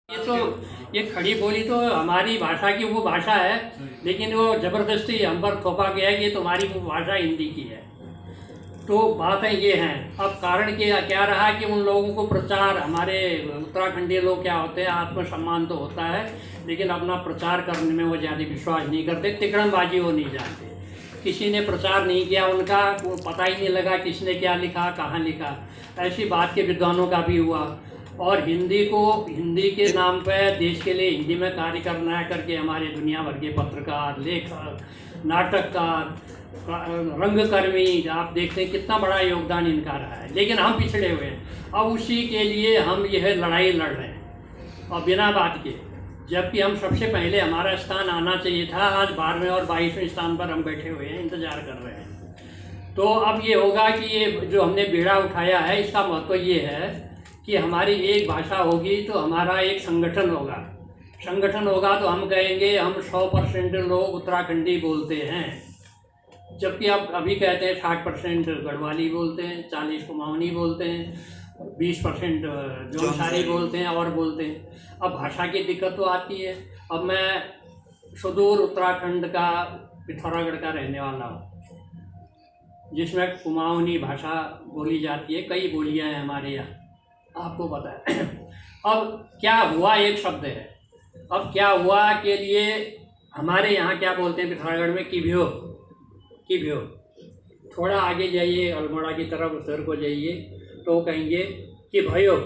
ये खड़ी बोली तो हमारी भाषा की वो भाषा है, लेकिन वो जबरदस्ती हम पर थोपा गया है कि ये तुम्हारी वो भाषा हिंदी की है। तो बातें ये हैं। अब कारण क्या रहा कि उन लोगों को प्रचार, हमारे उत्तराखंडी लोग क्या होते हैं, आत्मसम्मान तो होता है लेकिन अपना प्रचार करने में वो ज़्यादा विश्वास नहीं करते, तिकड़मबाजी वो नहीं जानते। किसी ने प्रचार नहीं किया उनका, वो पता ही नहीं लगा किसने क्या लिखा, कहाँ लिखा। ऐसी बात के विद्वानों का भी हुआ। और हिंदी के नाम पर देश के लिए हिंदी में कार्य करना करके हमारे दुनिया भर के पत्रकार, लेखक, नाटककार, रंगकर्मी, आप देखते हैं कितना बड़ा योगदान इनका रहा है, लेकिन हम पिछड़े हुए हैं। अब उसी के लिए हम यह लड़ाई लड़ रहे हैं और बिना बात के, जबकि हम सबसे पहले हमारा स्थान आना चाहिए था। आज 12वें और 22वें स्थान पर हम बैठे हुए हैं, इंतजार कर रहे हैं। तो अब ये होगा कि ये जो हमने बीड़ा उठाया है, इसका महत्व ये है कि हमारी एक भाषा होगी तो हमारा एक संगठन होगा। संगठन होगा तो हम कहेंगे हम 100% लोग उत्तराखंडी बोलते हैं, जबकि आप अभी कहते हैं 60% गढ़वाली बोलते हैं, 40 कुमाऊनी बोलते हैं, 20% जौनसारी बोलते हैं और बोलते हैं। अब भाषा की दिक्कत तो आती है। अब मैं सुदूर उत्तराखंड का पिथौरागढ़ का रहने वाला हूँ, जिसमें कुमाऊनी भाषा बोली जाती है। कई बोलियाँ हैं हमारे यहाँ, आपको पता है। अब क्या हुआ, एक शब्द है। अब क्या हुआ के लिए हमारे यहाँ क्या बोलते हैं पिथौरागढ़ में, किभ्यो। थोड़ा आगे जाइए अल्मोड़ा की तरफ, उत्तर को जाइए तो कहेंगे कि भयो।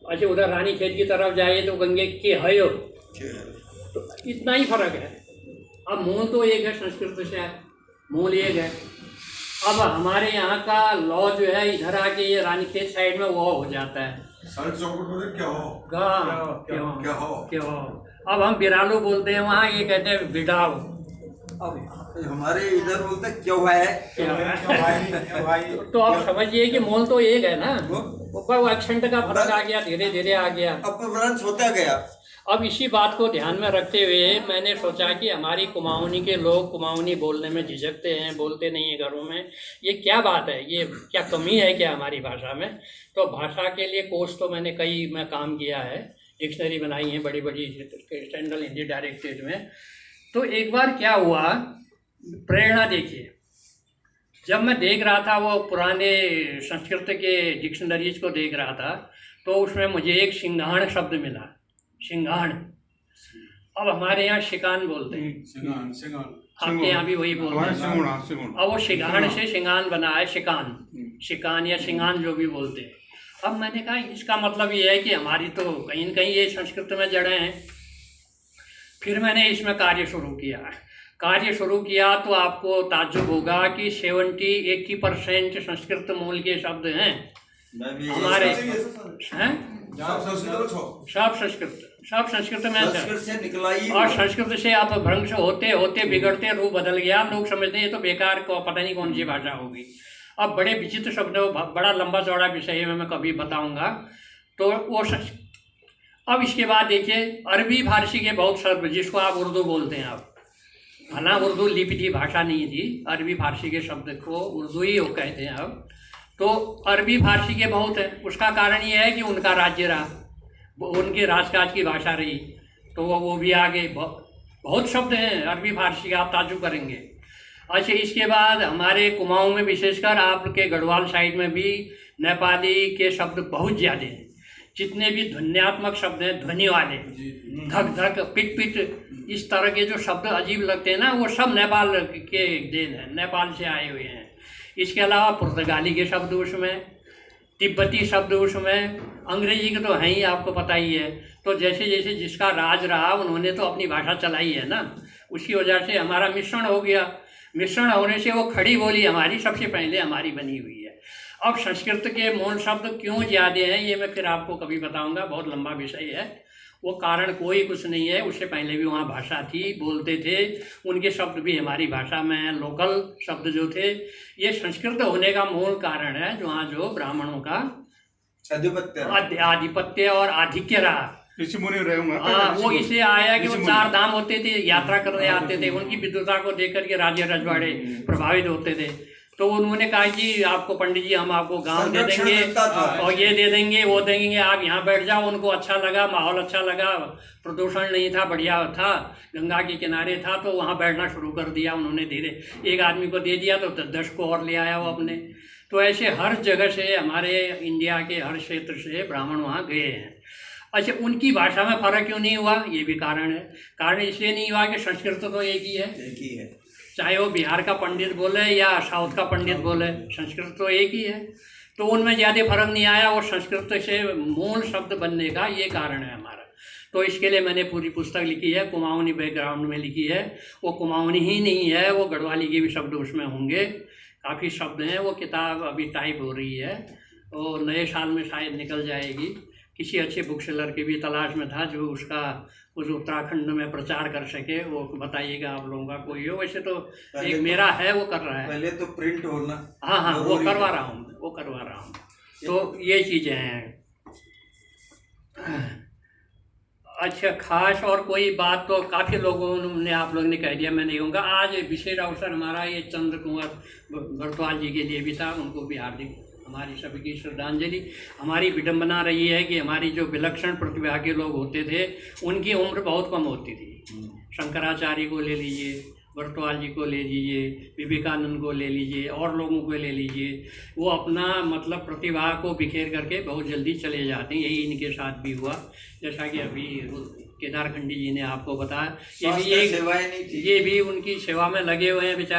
अच्छा, उधर रानीखेत की तरफ जाइए तो कहेंगे कि हयो। तो इतना ही फर्क है। अब मूल तो एक है, संस्कृत से है, मूल एक है। अब हमारे यहाँ का लॉ जो है, इधर आके ये रानीखेत साइड में वो हो जाता है, क्या हो। अब हम बिरालू बोलते हैं वहाँ, ये कहते हैं बिडाव। अब हमारे इधर बोलते हैं क्यों है। तो आप समझिए कि मूल तो एक है ना, वो एक्सेंट का फर्क आ गया, धीरे धीरे आ गया, अपभ्रंश होता गया। अब इसी बात को ध्यान में रखते हुए मैंने सोचा कि हमारी कुमाऊनी के लोग कुमाऊनी बोलने में झिझकते हैं, बोलते नहीं है घरों में। ये क्या बात है, ये क्या कमी है क्या हमारी भाषा में। तो भाषा के लिए कोर्स तो मैंने मैं काम किया है, डिक्शनरी बनाई है बड़ी बड़ी स्टैंडर्ड हिंदी डायरेक्टेड में। तो एक बार क्या हुआ, प्रेरणा देखिए, जब मैं देख रहा था वो पुराने संस्कृत के डिक्शनरीज को देख रहा था, तो उसमें मुझे एक सिंघाण शब्द मिला, सिंघाण। अब हमारे यहाँ शिकान बोलते हैं, आपके यहाँ भी वही बोलते हैं। अब वो सिंघाण से सिंगान बना है, शिकान या सिंगान जो भी बोलते हैं। अब मैंने कहा इसका मतलब ये है कि हमारी तो कहीं न कहीं ये संस्कृत में जड़ें हैं। फिर मैंने इसमें कार्य शुरू किया तो आपको ताज्जुब होगा कि 70-80% संस्कृत मूल के शब्द हैं हमारे, हैं सब संस्कृत में से निकला ही। और संस्कृत से आप भ्रंश होते होते बिगड़ते रूप बदल गया। लोग समझते हैं ये तो बेकार को पता नहीं कौन सी भाषा होगी। अब बड़े विचित्र शब्द, बड़ा लंबा चौड़ा विषय है, मैं कभी बताऊंगा। तो वो अब इसके बाद देखिए, अरबी फारसी के बहुत शब्द, जिसको आप उर्दू बोलते हैं, आप भला उर्दू लिपि थी, भाषा नहीं थी, अरबी फारसी के शब्द को उर्दू ही वो कहते हैं अब। तो अरबी फारसी के बहुत है। उसका कारण ये है कि उनका राज्य रहा, उनके राजकाज की भाषा रही, तो वो भी आगे बहुत शब्द हैं अरबी फारसी के, आप ताज्जुब करेंगे। अच्छा, इसके बाद हमारे कुमाऊं में, विशेषकर आपके गढ़वाल साइड में भी नेपाली के शब्द बहुत ज़्यादा हैं। जितने भी ध्वन्यात्मक शब्द हैं, ध्वनि वाले, धक धक, पिट पिट, इस तरह के जो शब्द अजीब लगते हैं ना, वो सब नेपाल के देन हैं, नेपाल से आए हुए हैं। इसके अलावा पुर्तगाली के शब्द उसमें, तिब्बती शब्द उसमें, अंग्रेजी के तो हैं ही, आपको पता ही है। तो जैसे जैसे जिसका राज रहा उन्होंने तो अपनी भाषा चलाई है ना, उसकी वजह से हमारा मिश्रण हो गया। मिश्रण होने से वो खड़ी बोली हमारी सबसे पहले हमारी बनी हुई है। अब संस्कृत के मूल शब्द क्यों ज़्यादा हैं, ये मैं फिर आपको कभी बताऊंगा, बहुत लंबा विषय है। वो कारण कोई कुछ नहीं है, उससे पहले भी वहाँ भाषा थी, बोलते थे, उनके शब्द भी हमारी भाषा में हैं। लोकल शब्द जो थे, ये संस्कृत होने का मूल कारण है, जहाँ जो ब्राह्मणों का आधिपत्य और आधिक्य रहा। वो इसे आया कि वो 4 धाम होते थे, यात्रा करने आते थे, उनकी विद्वता को देख करके राजे रजवाड़े प्रभावित होते थे। तो उन्होंने कहा कि आपको पंडित जी हम आपको गांव दे संरक्षण देंगे मिलता था। और ये दे देंगे वो देंगे, आप यहाँ बैठ जाओ। उनको अच्छा लगा, माहौल अच्छा लगा, प्रदूषण नहीं था, बढ़िया था, गंगा के किनारे था, तो वहाँ बैठना शुरू कर दिया उन्होंने धीरे। एक आदमी को दे दिया तो 10 को और ले आया वो अपने। तो ऐसे हर जगह से, हमारे इंडिया के हर क्षेत्र से ब्राह्मण वहाँ गए हैं। अच्छा, उनकी भाषा में फ़र्क क्यों नहीं हुआ? ये भी कारण है। कारण इसलिए नहीं हुआ कि संस्कृत तो एक ही है, एक ही है। चाहे वो बिहार का पंडित बोले या साउथ का पंडित बोले, संस्कृत तो एक ही है। तो उनमें ज़्यादा फर्क नहीं आया, और संस्कृत से मूल शब्द बनने का ये कारण है हमारा। तो इसके लिए मैंने पूरी पुस्तक लिखी है, कुमाऊनी बैकग्राउंड में लिखी है। वो कुमाऊनी ही नहीं है, वो गढ़वाली के भी शब्द उसमें होंगे, काफ़ी शब्द हैं। वो किताब अभी टाइप हो रही है, वो नए साल में शायद निकल जाएगी। किसी अच्छे बुक सेलर की भी तलाश में था जो उसका उस उत्तराखंड में प्रचार कर सके, वो बताइएगा आप लोगों का कोई हो। वैसे तो एक मेरा है, वो कर रहा है। पहले तो प्रिंट होना। हाँ, वो करवा रहा हूँ, वो करवा रहा हूँ। तो ये चीज़ें हैं। अच्छा, खास और कोई बात तो काफ़ी लोगों ने, आप लोगों ने कह दिया, मैं नहीं कहूँगा। आज विशेष अवसर हमारा ये चंद्र कुंवर बरतवाल जी के लिए भी था, उनको भी हार्दिक हमारी सभी की श्रद्धांजलि। हमारी विडंबना रही है कि हमारी जो विलक्षण प्रतिभा के लोग होते थे उनकी उम्र बहुत कम होती थी। शंकराचार्य को ले लीजिए, बरतवाल जी को ले लीजिए, विवेकानंद को ले लीजिए, और लोगों को ले लीजिए, वो अपना मतलब प्रतिभा को बिखेर करके बहुत जल्दी चले जाते हैं। यही इनके साथ भी हुआ, जैसा कि अभी केदारखंडी जी ने आपको बताया। ये भी उनकी सेवा में लगे हुए हैं बेचारे।